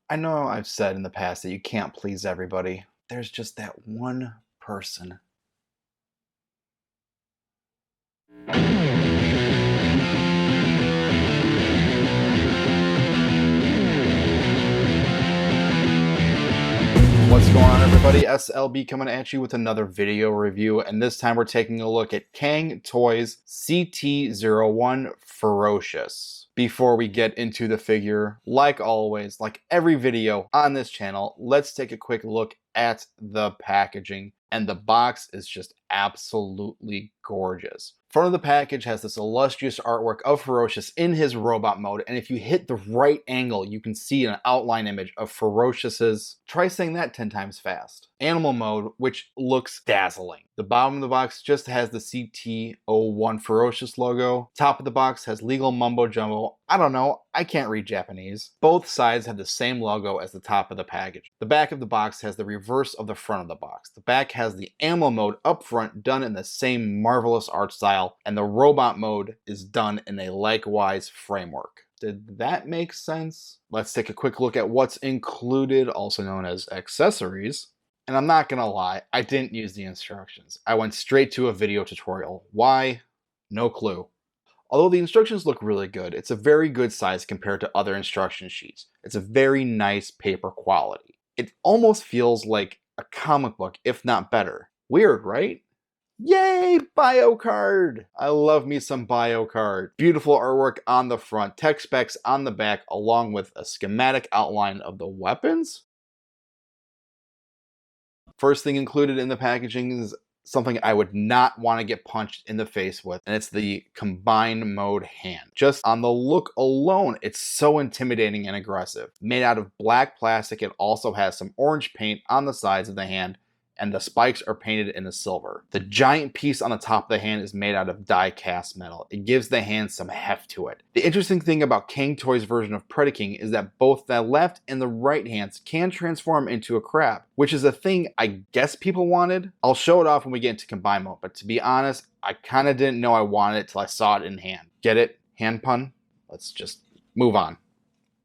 I know I've said in the past that you can't please everybody. There's just that one person. What's going on, everybody? S.L.B coming at you with another video review, and this time we're taking a look at Cang Toys CT-01 Ferocious. Before we get into the figure, like always, like every video on this channel, let's take a quick look at the packaging. And the box is just absolutely gorgeous. Front of the package has this illustrious artwork of Ferocious in his robot mode, and if you hit the right angle, you can see an outline image of Ferocious's, try saying that 10 times fast, animal mode, which looks dazzling. The bottom of the box just has the CT-01 Ferocious logo. Top of the box has legal mumbo jumbo. I don't know, I can't read Japanese. Both sides have the same logo as the top of the package. The back of the box has the reverse of the front of the box. The back has the animal mode up front done in the same marvelous art style, and the robot mode is done in a likewise framework. Did that make sense? Let's take a quick look at what's included, also known as accessories. And I'm not gonna lie, I didn't use the instructions. I went straight to a video tutorial. Why? No clue. Although the instructions look really good, it's a very good size compared to other instruction sheets. It's a very nice paper quality. It almost feels like a comic book, if not better. Weird, right? Yay, bio card! I love me some bio card. Beautiful artwork on the front, tech specs on the back, along with a schematic outline of the weapons. First thing included in the packaging is something I would not want to get punched in the face with, and it's the combined mode hand. Just on the look alone, it's so intimidating and aggressive. Made out of black plastic, it also has some orange paint on the sides of the hand, and the spikes are painted in a silver. The giant piece on the top of the hand is made out of die-cast metal. It gives the hand some heft to it. The interesting thing about Cang Toys' version of Predaking is that both the left and the right hands can transform into a crab, which is a thing I guess people wanted. I'll show it off when we get into combine mode, but to be honest, I kind of didn't know I wanted it till I saw it in hand. Get it? Hand pun? Let's just move on.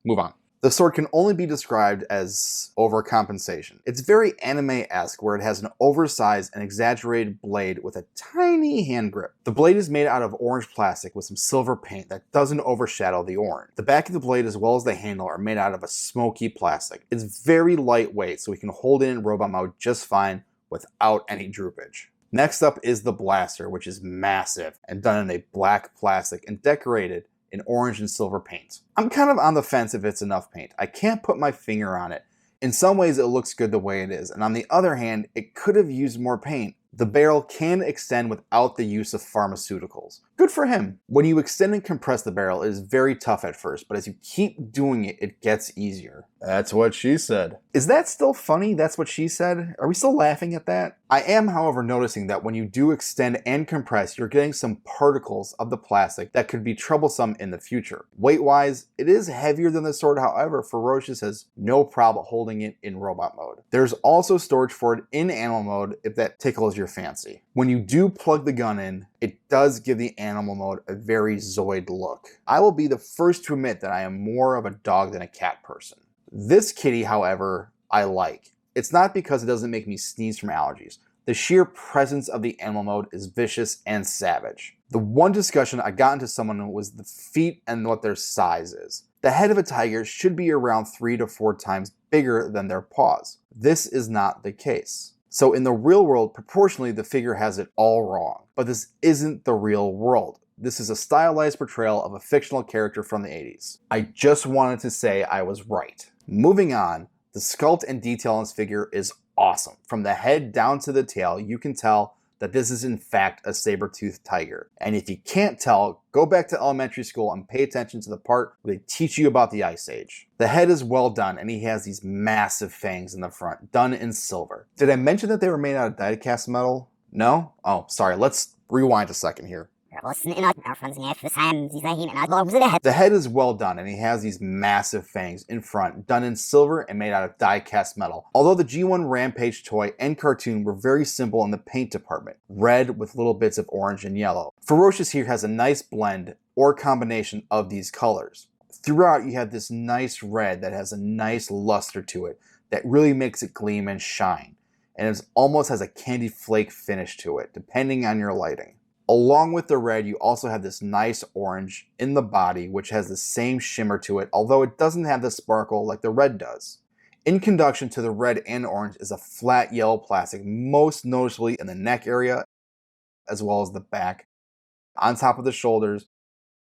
Move on. The sword can only be described as overcompensation. It's very anime-esque, where it has an oversized and exaggerated blade with a tiny hand grip. The blade is made out of orange plastic with some silver paint that doesn't overshadow the orange. The back of the blade as well as the handle are made out of a smoky plastic. It's very lightweight, so we can hold it in robot mode just fine without any droopage. Next up is the blaster, which is massive and done in a black plastic and decorated in orange and silver paint. I'm kind of on the fence if it's enough paint. I can't put my finger on it. In some ways it looks good the way it is, and on the other hand, it could have used more paint. The barrel can extend without the use of pharmaceuticals. Good for him. When you extend and compress the barrel, it is very tough at first, but as you keep doing it, it gets easier. That's what she said. Is that still funny? That's what she said? Are we still laughing at that? I am, however, noticing that when you do extend and compress, you're getting some particles of the plastic that could be troublesome in the future. Weight-wise, it is heavier than the sword, however, Ferocious has no problem holding it in robot mode. There's also storage for it in animal mode if that tickles your fancy. When you do plug the gun in, it does give the animal mode a very Zoid look. I will be the first to admit that I am more of a dog than a cat person. This kitty, however, I like. It's not because it doesn't make me sneeze from allergies. The sheer presence of the animal mode is vicious and savage. The one discussion I got into someone was the feet and what their size is. The head of a tiger should be around 3 to 4 times bigger than their paws. This is not the case. So in the real world, proportionally, the figure has it all wrong. But this isn't the real world. This is a stylized portrayal of a fictional character from the 80s. I just wanted to say I was right. Moving on, the sculpt and detail on this figure is awesome. From the head down to the tail, you can tell that this is in fact a saber-toothed tiger. And if you can't tell, go back to elementary school and pay attention to the part where they teach you about the Ice Age. The head is well done, and he has these massive fangs in the front, done in silver. Did I mention that they were made out of die-cast metal? No? Oh, sorry, let's rewind a second here. The head is well done, and he has these massive fangs in front, done in silver and made out of die-cast metal. Although the G1 Rampage toy and cartoon were very simple in the paint department, red with little bits of orange and yellow. Ferocious here has a nice blend or combination of these colors. throughout you have this nice red that has a nice luster to it that really makes it gleam and shine. And it almost has a candy flake finish to it, depending on your lighting. Along with the red, you also have this nice orange in the body, which has the same shimmer to it, although it doesn't have the sparkle like the red does. In conjunction to the red and orange is a flat yellow plastic, most noticeably in the neck area, as well as the back, on top of the shoulders,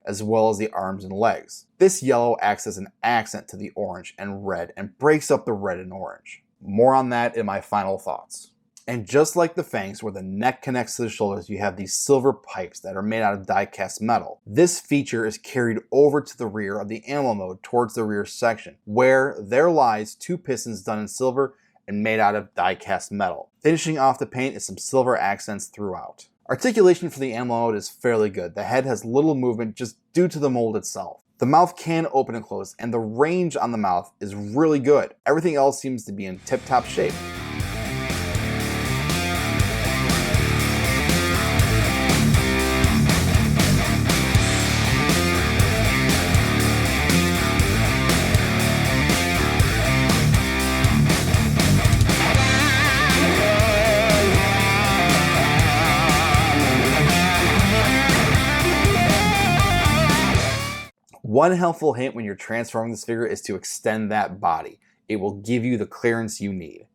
as well as the arms and legs. This yellow acts as an accent to the orange and red and breaks up the red and orange. More on that in my final thoughts. And just like the fangs, where the neck connects to the shoulders, you have these silver pipes that are made out of die-cast metal. This feature is carried over to the rear of the animal mode towards the rear section, where there lies 2 pistons done in silver and made out of die-cast metal. Finishing off the paint is some silver accents throughout. Articulation for the animal mode is fairly good. The head has little movement just due to the mold itself. The mouth can open and close, and the range on the mouth is really good. Everything else seems to be in tip-top shape. One helpful hint when you're transforming this figure is to extend that body. It will give you the clearance you need.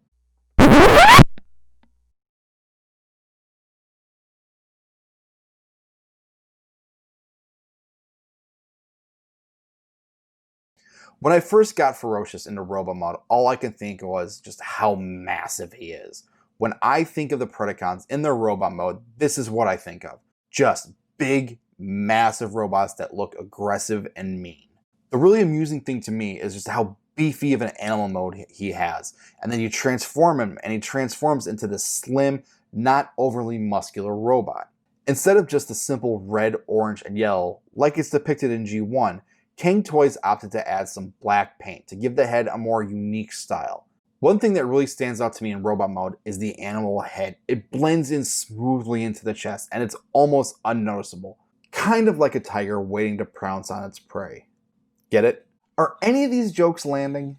When I first got Ferocious into robot mode, all I could think was just how massive he is. When I think of the Predacons in their robot mode, this is what I think of. Just big, massive robots that look aggressive and mean. The really amusing thing to me is just how beefy of an animal mode he has. And then you transform him and he transforms into this slim, not overly muscular robot. Instead of just the simple red, orange, and yellow, like it's depicted in G1, Cang Toys opted to add some black paint to give the head a more unique style. One thing that really stands out to me in robot mode is the animal head. It blends in smoothly into the chest and it's almost unnoticeable. Kind of like a tiger waiting to pounce on its prey. Get it? Are any of these jokes landing?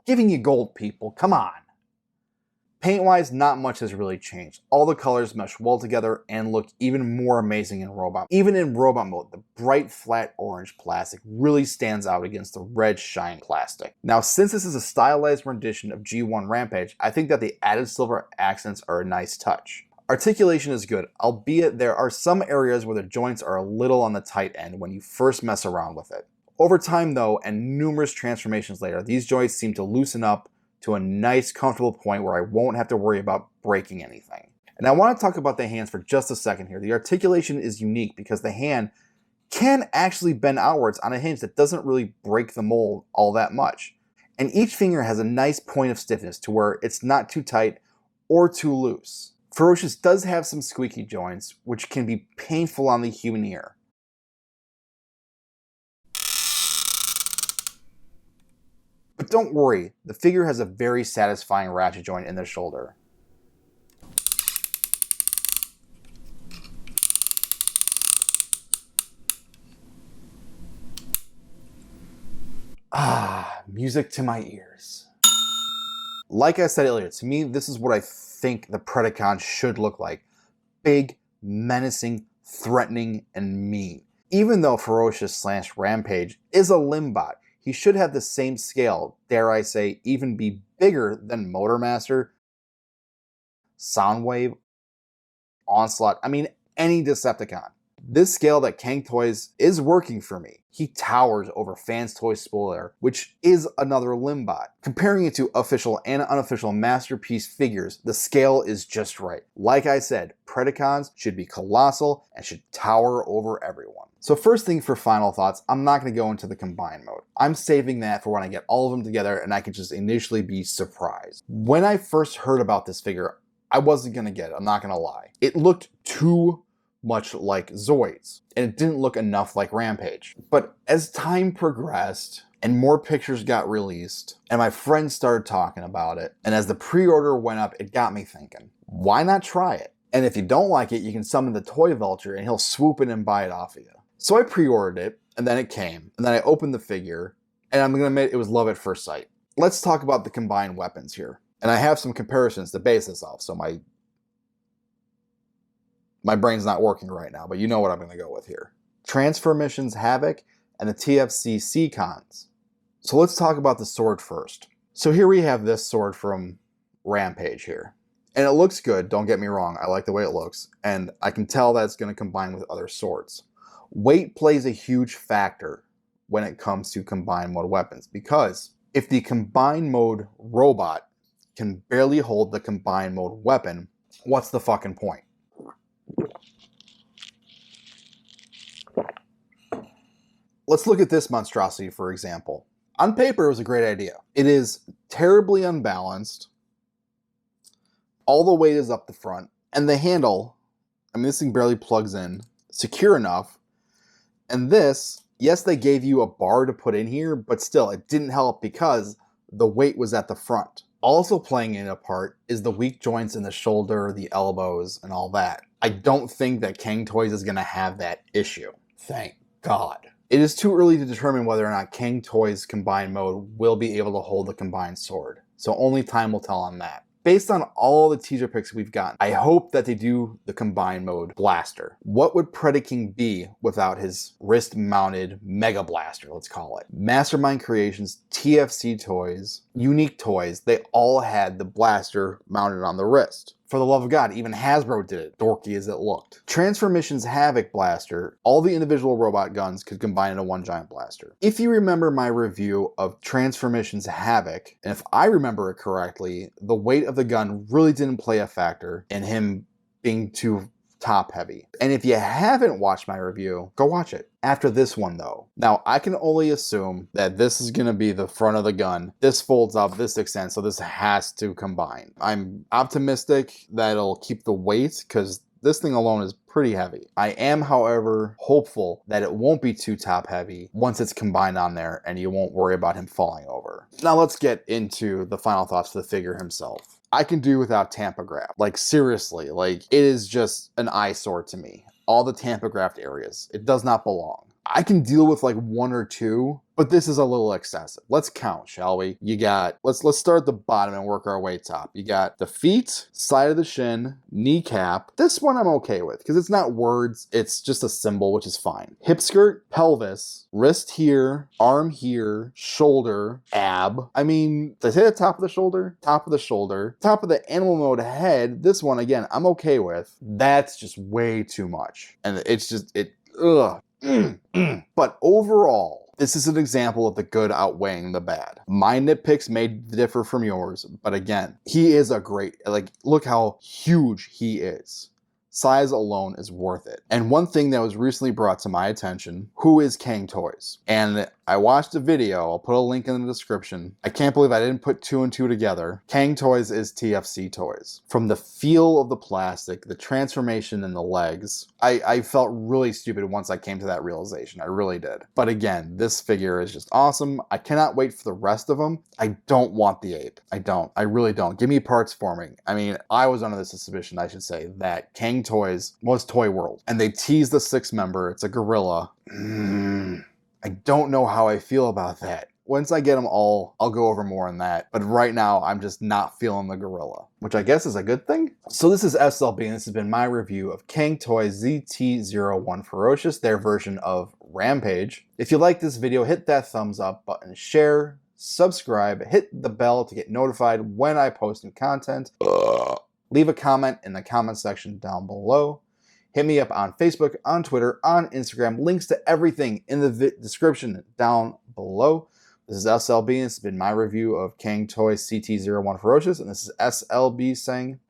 Giving you gold, people, come on. Paint-wise, not much has really changed. All the colors mesh well together and look even more amazing in robot. Even in robot mode, the bright flat orange plastic really stands out against the red shine plastic. Now, since this is a stylized rendition of G1 Rampage, I think that the added silver accents are a nice touch. Articulation is good, albeit there are some areas where the joints are a little on the tight end when you first mess around with it. Over time though, and numerous transformations later, these joints seem to loosen up to a nice comfortable point where I won't have to worry about breaking anything. And I want to talk about the hands for just a second here. The articulation is unique because the hand can actually bend outwards on a hinge that doesn't really break the mold all that much. And each finger has a nice point of stiffness to where it's not too tight or too loose. Ferocious does have some squeaky joints, which can be painful on the human ear. But don't worry, the figure has a very satisfying ratchet joint in the shoulder. Ah, music to my ears. Like I said earlier, to me, this is what I think the Predacon should look like. Big, menacing, threatening, and mean. Even though Ferocious / Rampage is a limbot, he should have the same scale, dare I say, even be bigger than Motormaster, Soundwave, Onslaught, I mean any Decepticon. This scale that Cang Toys is working for me. He towers over Fans Toys Spoiler, which is another limbot. Comparing it to official and unofficial masterpiece figures, the scale is just right. Like I said, Predacons should be colossal and should tower over everyone. So first thing for final thoughts, I'm not going to go into the combine mode. I'm saving that for when I get all of them together and I can just initially be surprised. When I first heard about this figure, I wasn't going to get it, I'm not going to lie. It looked too much like Zoids, and it didn't look enough like Rampage. But as time progressed, and more pictures got released, and my friends started talking about it, and as the pre-order went up, it got me thinking, why not try it? And if you don't like it, you can summon the Toy Vulture, and he'll swoop in and buy it off of you. So I pre-ordered it, and then it came, and then I opened the figure, and I'm gonna admit it was love at first sight. Let's talk about the combined weapons here. And I have some comparisons to base this off, so my brain's not working right now, but you know what I'm gonna go with here. Transformissions Havoc and the TFC Seacons. So let's talk about the sword first. So here we have this sword from Rampage here. And it looks good, don't get me wrong, I like the way it looks, and I can tell that it's gonna combine with other swords. Weight plays a huge factor when it comes to combined mode weapons, because if the combined mode robot can barely hold the combined mode weapon, what's the fucking point? Let's look at this monstrosity, for example. On paper, it was a great idea. It is terribly unbalanced. All the weight is up the front. And the handle, I mean, this thing barely plugs in, secure enough. And this, yes, they gave you a bar to put in here, but still, it didn't help because the weight was at the front. Also playing in a part is the weak joints in the shoulder, the elbows, and all that. I don't think that Cang Toys is going to have that issue. Thank God. It is too early to determine whether or not Cang Toys combined mode will be able to hold the combined sword. So only time will tell on that. Based on all the teaser pics we've gotten, I hope that they do the combined mode blaster. What would Predaking be without his wrist-mounted Mega Blaster, let's call it? Mastermind Creations, TFC Toys, Unique Toys, they all had the blaster mounted on the wrist. For the love of God, even Hasbro did it, dorky as it looked. Transformissions Havoc Blaster, all the individual robot guns could combine into one giant blaster. If you remember my review of Transformissions Havoc, and if I remember it correctly, the weight of the gun really didn't play a factor in him being too top heavy. And if you haven't watched my review, go watch it. After this one though. Now, I can only assume that this is going to be the front of the gun. This folds up, this extends, so this has to combine. I'm optimistic that it'll keep the weight because this thing alone is pretty heavy. I am, however, hopeful that it won't be too top heavy once it's combined on there and you won't worry about him falling over. Now let's get into the final thoughts for the figure himself. I can do without Tampagraph. Like seriously, like it is just an eyesore to me. All the Tampagraphed areas, it does not belong. I can deal with like one or two, but this is a little excessive. Let's count, shall we? You got, let's start at the bottom and work our way top. You got the feet, side of the shin, kneecap. This one I'm okay with because it's not words, it's just a symbol, which is fine. Hip skirt, pelvis, wrist here, arm here, shoulder, ab. I mean, did I say the top of the shoulder? Top of the shoulder. Top of the animal mode head. This one, again, I'm okay with. That's just way too much. And it's just, ugh. But overall, this is an example of the good outweighing the bad. My nitpicks may differ from yours, but again, he is a great, like, look how huge he is. Size alone is worth it. And one thing that was recently brought to my attention, who is Cang Toys? And I watched a video, I'll put a link in the description. I can't believe I didn't put two and two together. Cang Toys is TFC Toys. From the feel of the plastic, the transformation in the legs, I felt really stupid once I came to that realization. I really did. But again, this figure is just awesome. I cannot wait for the rest of them. I don't want the ape. I don't. I really don't. Give me parts forming. I mean, I was under the suspicion, I should say, that Cang Toys was Toy World. And they teased the sixth member. It's a gorilla. I don't know how I feel about that. Once I get them all, I'll go over more on that. But right now, I'm just not feeling the gorilla, which I guess is a good thing. So this is S.L.B, and this has been my review of Cang Toys CT-01 Ferocious, their version of Rampage. If you like this video, hit that thumbs up button, share, subscribe, hit the bell to get notified when I post new content. Leave a comment in the comment section down below. Hit me up on Facebook, on Twitter, on Instagram. Links to everything in the description down below. This is S.L.B, and this has been my review of Cang Toys CT-01 Ferocious, and this is S.L.B saying...